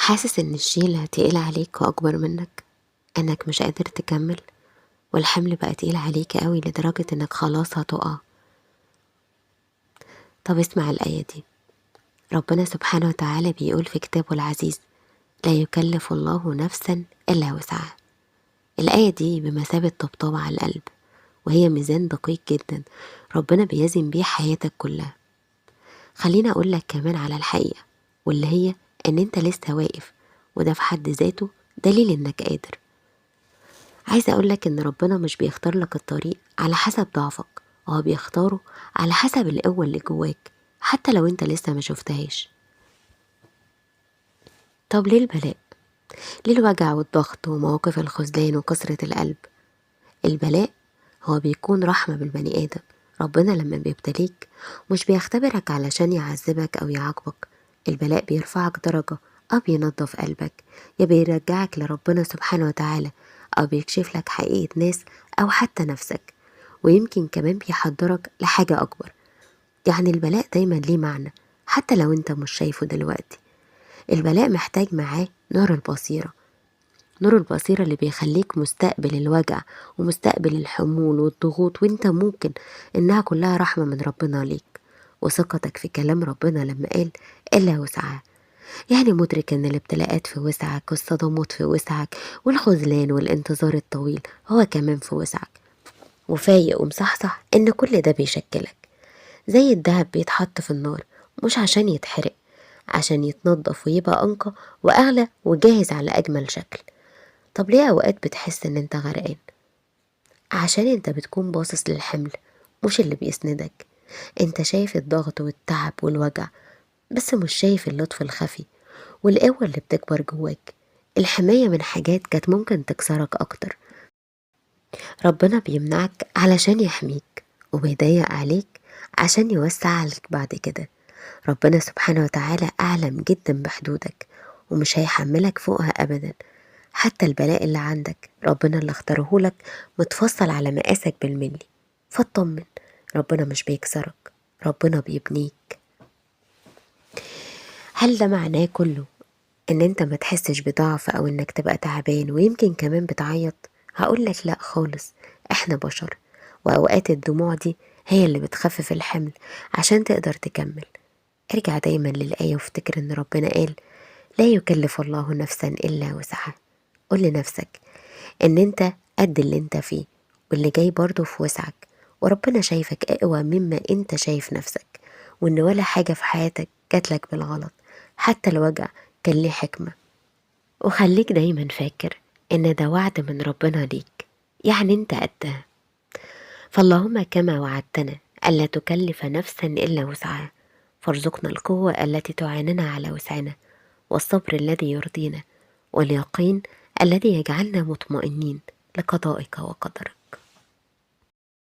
حاسس إن الشيلة تقيلة عليك وأكبر منك، إنك مش قادر تكمل، والحمل بقى تقيل عليك قوي لدرجة إنك خلاص هتقع. طب اسمع الآية دي. ربنا سبحانه وتعالى بيقول في كتابه العزيز: لا يكلف الله نفسا إلا وسعها. الآية دي بمثابة طبطبة على القلب، وهي ميزان دقيق جدا ربنا بيزن بيه حياتك كلها. خليني أقولك كمان على الحقيقة، واللي هي إن أنت لسه واقف، وده في حد ذاته دليل إنك قادر. عايزة أقولك إن ربنا مش بيختار لك الطريق على حسب ضعفك، هو بيختاره على حسب القوة اللي جواك، حتى لو أنت لسه ما شفتهاش. طب ليه البلاء؟ ليه الوجع والضغط ومواقف الخذلان وكسرة القلب؟ البلاء هو بيكون رحمة بالبني آدم. ربنا لما بيبتليك مش بيختبرك علشان يعذبك أو يعاقبك. البلاء بيرفعك درجة، أو بينظف قلبك، يا بيرجعك لربنا سبحانه وتعالى، أو بيكشف لك حقيقة ناس أو حتى نفسك، ويمكن كمان بيحضرك لحاجة أكبر. يعني البلاء دايما ليه معنى، حتى لو انت مش شايفه دلوقتي. البلاء محتاج معاه نور البصيرة، نور البصيرة اللي بيخليك مستقبل الوجع ومستقبل الحمول والضغوط، وانت ممكن انها كلها رحمة من ربنا ليك، وثقتك في كلام ربنا لما قال: إلا وسعها. يعني مدرك ان الابتلاءات في وسعك، والصدمات في وسعك، والخذلان والانتظار الطويل هو كمان في وسعك، وفايق ومصحصح ان كل ده بيشكلك. زي الدهب بيتحط في النار، مش عشان يتحرق، عشان يتنضف ويبقى أنقى وأغلى وجاهز على أجمل شكل. طب ليه أوقات بتحس إن أنت غرقان؟ عشان أنت بتكون باصص للحمل، مش اللي بيسندك. أنت شايف الضغط والتعب والوجع، بس مش شايف اللطف الخفي والقوة اللي بتكبر جواك، الحماية من حاجات كانت ممكن تكسرك أكتر. ربنا بيمنعك علشان يحميك، وبيضيق عليك عشان يوسع عليك بعد كده. ربنا سبحانه وتعالى أعلم جدا بحدودك، ومش هيحملك فوقها أبدا. حتى البلاء اللي عندك ربنا اللي اختاره لك متفصل على مقاسك بالملي. فاطمن، ربنا مش بيكسرك، ربنا بيبنيك. هل ده معناه كله ان انت ما تحسش بضعف او انك تبقى تعبان ويمكن كمان بتعيط؟ هقولك لا خالص، احنا بشر، واوقات الدموع دي هي اللي بتخفف الحمل عشان تقدر تكمل. ارجع دايما للآية وافتكر ان ربنا قال: لا يكلف الله نفسا إلا وسعها. قول لنفسك ان انت قد اللي انت فيه، واللي جاي برضه في وسعك، وربنا شايفك اقوى مما انت شايف نفسك، وان ولا حاجة في حياتك جاتلك بالغلط، حتى الوجع كان ليه حكمة. وخليك دايما فاكر ان ده وعد من ربنا ليك، يعني انت قدها. فاللهم كما وعدتنا ألا تكلف نفسا إلا وسعها، فارزقنا القوة التي تعيننا على وسعنا، والصبر الذي يرضينا، واليقين الذي يجعلنا مطمئنين لقضائك وقدرك.